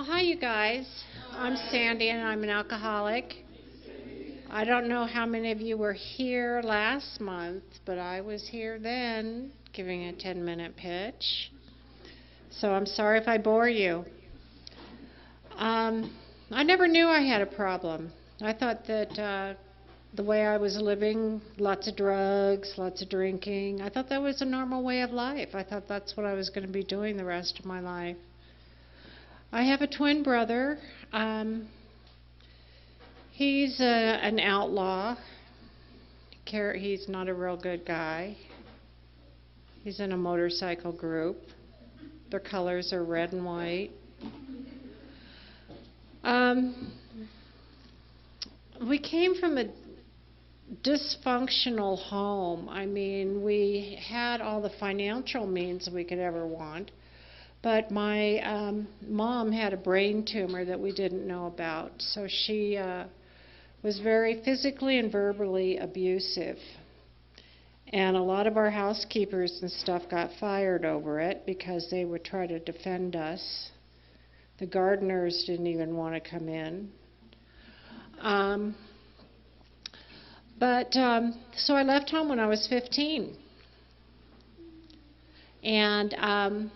Hi, you guys. I'm Sandy, and I'm an alcoholic. I don't know how many of you were here last month, but I was here then giving a 10-minute pitch. So I'm sorry if I bore you. I never knew I had a problem. I thought that the way I was living, lots of drugs, lots of drinking, I thought that was a normal way of life. I thought that's what I was going to be doing the rest of my life. I have a twin brother. He's an outlaw. He's not a real good guy. He's in a motorcycle group. Their colors are red and white. We came from a dysfunctional home. I mean, we had all the financial means we could ever want. But my mom had a brain tumor that we didn't know about, so she was very physically and verbally abusive. And a lot of our housekeepers and stuff got fired over it because they would try to defend us. The gardeners didn't even want to come in. So I left home when I was 15. And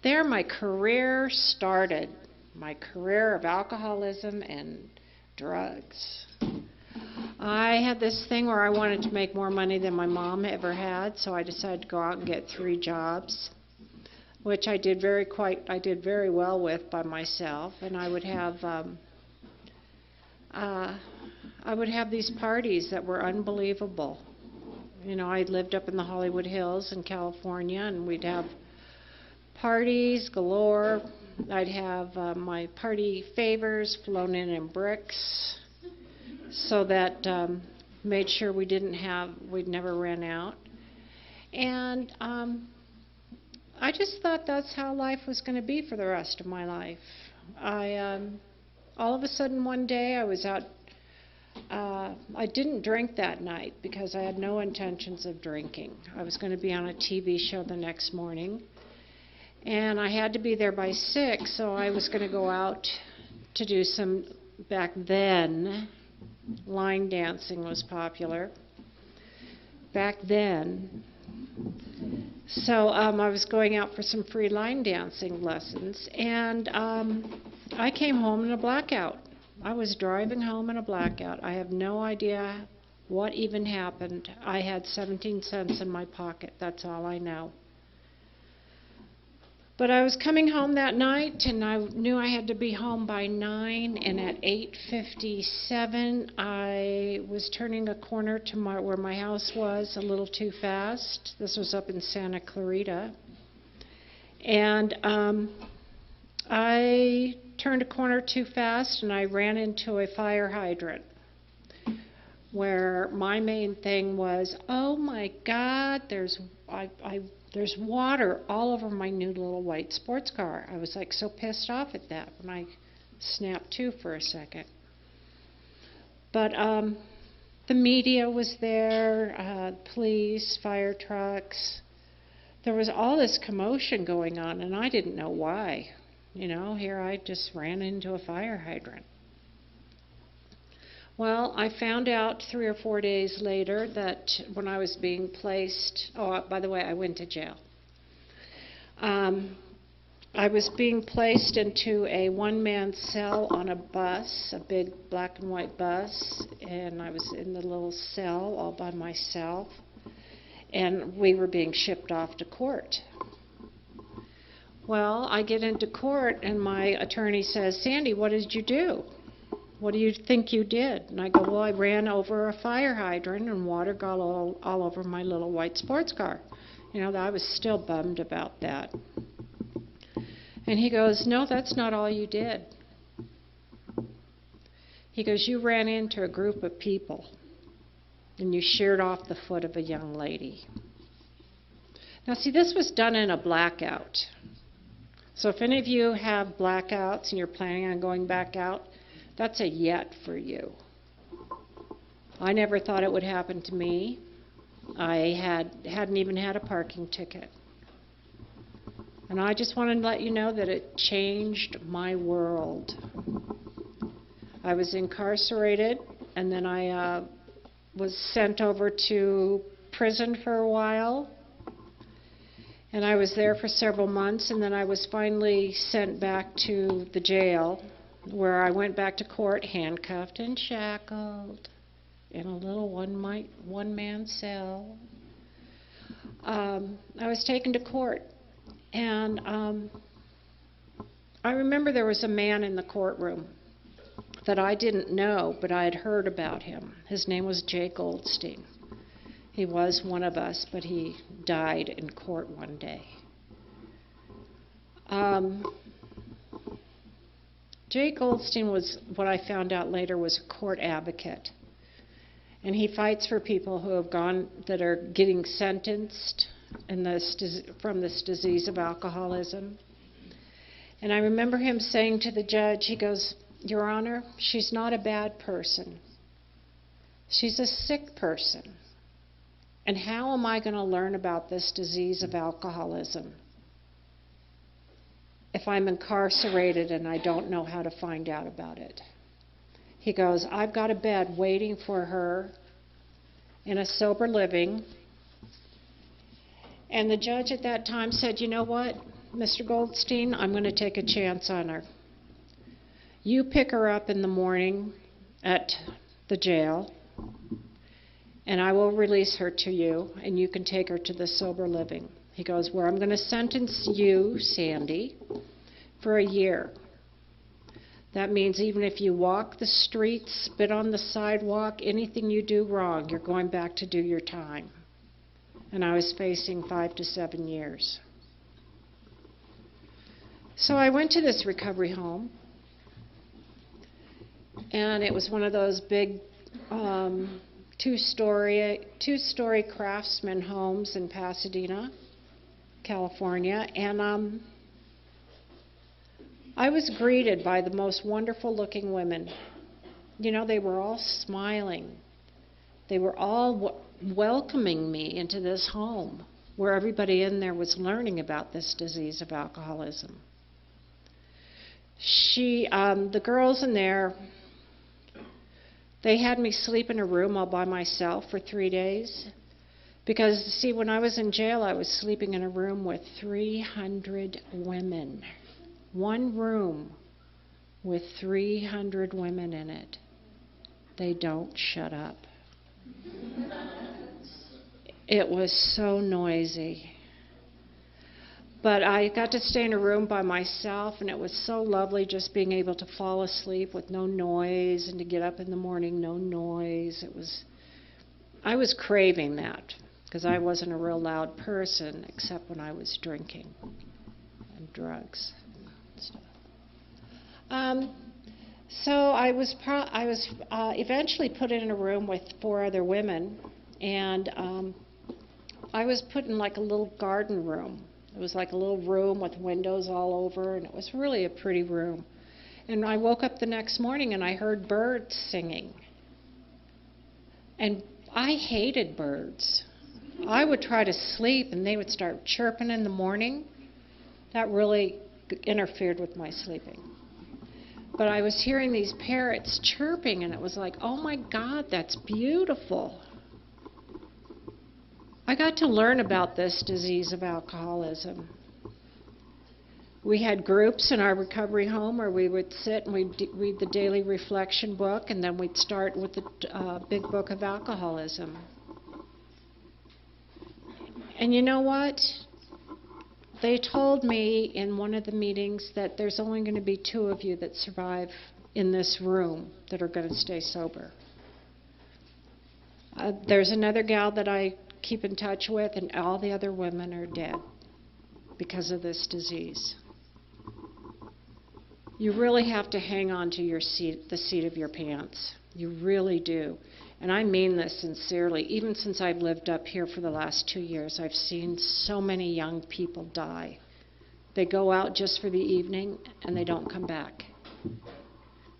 there my career started, my career of alcoholism and drugs. I had this thing where I wanted to make more money than my mom ever had, so I decided to go out and get 3 jobs, which I did very well with by myself. And I would have these parties that were unbelievable. You know, I lived up in the Hollywood Hills in California, and we'd have parties galore. I'd have my party favors flown in bricks, so that made sure we'd never ran out. And I just thought that's how life was going to be for the rest of my life. All of a sudden one day I was out. I didn't drink that night because I had no intentions of drinking. I was going to be on a TV show the next morning. And I had to be there by 6, so I was going to go out to do some, back then, line dancing was popular. Back then. So I was going out for some free line dancing lessons, and I came home in a blackout. I was driving home in a blackout. I have no idea what even happened. I had 17 cents in my pocket. That's all I know. But I was coming home that night, and I knew I had to be home by 9, and at 8:57, I was turning a corner to where my house was a little too fast. This was up in Santa Clarita. And I turned a corner too fast, and I ran into a fire hydrant, where my main thing was, oh my God, there's water all over my new little white sports car. I was like so pissed off at that when I snapped to for a second. But the media was there, police, fire trucks. There was all this commotion going on, and I didn't know why. You know, here I just ran into a fire hydrant. Well, I found out 3 or 4 days later that when I was being placed, by the way, I went to jail. I was being placed into a one-man cell on a bus, a big black and white bus, and I was in the little cell all by myself, and we were being shipped off to court. Well, I get into court, and my attorney says, Sandy, what did you do? What do you think you did? And I go, well, I ran over a fire hydrant and water got all over my little white sports car. You know, I was still bummed about that. And he goes, no, that's not all you did. He goes, you ran into a group of people and you sheared off the foot of a young lady. Now, see, this was done in a blackout. So if any of you have blackouts and you're planning on going back out, that's a yet for you. I never thought it would happen to me. I hadn't even had a parking ticket. And I just wanted to let you know that it changed my world. I was incarcerated, and then I was sent over to prison for a while. And I was there for several months, and then I was finally sent back to the jail, where I went back to court handcuffed and shackled in a little one-man cell. I was taken to court, and I remember there was a man in the courtroom that I didn't know, but I had heard about him. His name was Jay Goldstein. He was one of us, but he died in court one day. Jay Goldstein was, what I found out later, was a court advocate. And he fights for people who have gone, that are getting sentenced from this disease of alcoholism. And I remember him saying to the judge, he goes, "Your Honor, she's not a bad person. She's a sick person. And how am I going to learn about this disease of alcoholism if I'm incarcerated and I don't know how to find out about it?" He goes, "I've got a bed waiting for her in a sober living." And the judge at that time said, "You know what, Mr. Goldstein, I'm going to take a chance on her. You pick her up in the morning at the jail, and I will release her to you, and you can take her to the sober living." He goes, "Where I'm going to sentence you, Sandi, for a year. That means even if you walk the streets, spit on the sidewalk, anything you do wrong, you're going back to do your time." And I was facing 5 to 7 years. So I went to this recovery home, and it was one of those big two-story craftsman homes in Pasadena, California, and I was greeted by the most wonderful-looking women. You know, they were all smiling. They were all welcoming me into this home where everybody in there was learning about this disease of alcoholism. The girls in there, they had me sleep in a room all by myself for 3 days. Because, see, when I was in jail, I was sleeping in a room with 300 women. One room with 300 women in it. They don't shut up. It was so noisy. But I got to stay in a room by myself, and it was so lovely just being able to fall asleep with no noise, and to get up in the morning, no noise. I was craving that, because I wasn't a real loud person, except when I was drinking and drugs and stuff. So I was eventually put in a room with 4 other women, and I was put in like a little garden room. It was like a little room with windows all over, and it was really a pretty room. And I woke up the next morning and I heard birds singing. And I hated birds. I would try to sleep and they would start chirping in the morning. That really interfered with my sleeping. But I was hearing these parrots chirping, and it was like, oh my God, that's beautiful. I got to learn about this disease of alcoholism. We had groups in our recovery home where we would sit and we'd read the daily reflection book, and then we'd start with the big book of alcoholism. And you know what? They told me in one of the meetings that there's only going to be 2 of you that survive in this room that are going to stay sober. There's another gal that I keep in touch with, and all the other women are dead because of this disease. You really have to hang on to the seat of your pants. You really do. And I mean this sincerely. Even since I've lived up here for the last 2 years, I've seen so many young people die. They go out just for the evening and they don't come back.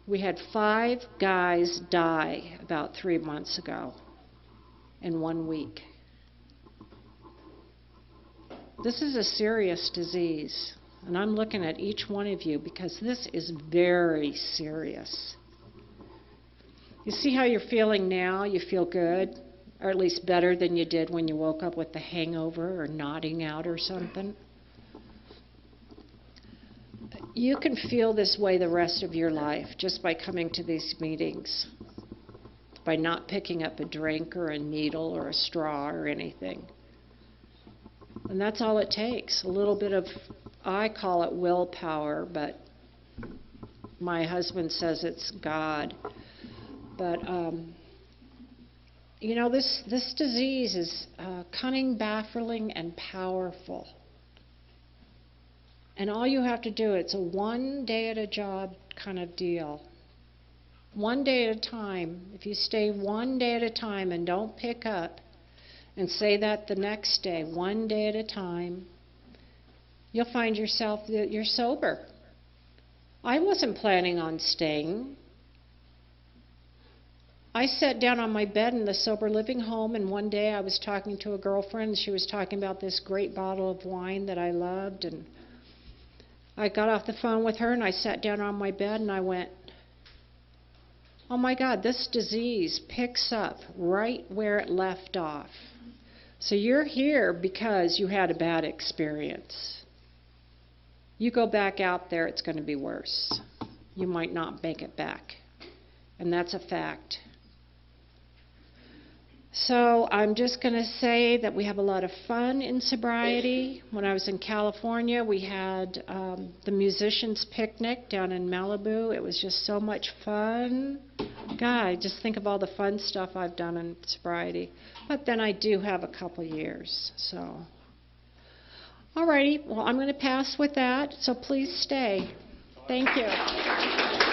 We had 5 guys die about 3 months ago in 1 week. This is a serious disease, and I'm looking at each one of you because this is very serious. You see how you're feeling now? You feel good, or at least better than you did when you woke up with the hangover or nodding out or something. You can feel this way the rest of your life just by coming to these meetings, by not picking up a drink or a needle or a straw or anything. And that's all it takes, a little bit of, I call it willpower, but my husband says it's God. But, you know, this disease is cunning, baffling, and powerful. And all you have to do, it's a one day at a job kind of deal. One day at a time. If you stay one day at a time and don't pick up, and say that the next day, one day at a time, you'll find yourself that you're sober. I wasn't planning on staying. I sat down on my bed in the sober living home, and one day I was talking to a girlfriend, and she was talking about this great bottle of wine that I loved, and I got off the phone with her, and I sat down on my bed, and I went, oh my God, this disease picks up right where it left off. So you're here because you had a bad experience. You go back out there, it's going to be worse. You might not make it back. And that's a fact. So I'm just going to say that we have a lot of fun in sobriety. When I was in California, we had the musicians' picnic down in Malibu. It was just so much fun. God, just think of all the fun stuff I've done in sobriety. But then I do have a couple years. So, all righty. Well, I'm going to pass with that. So please stay. Thank you.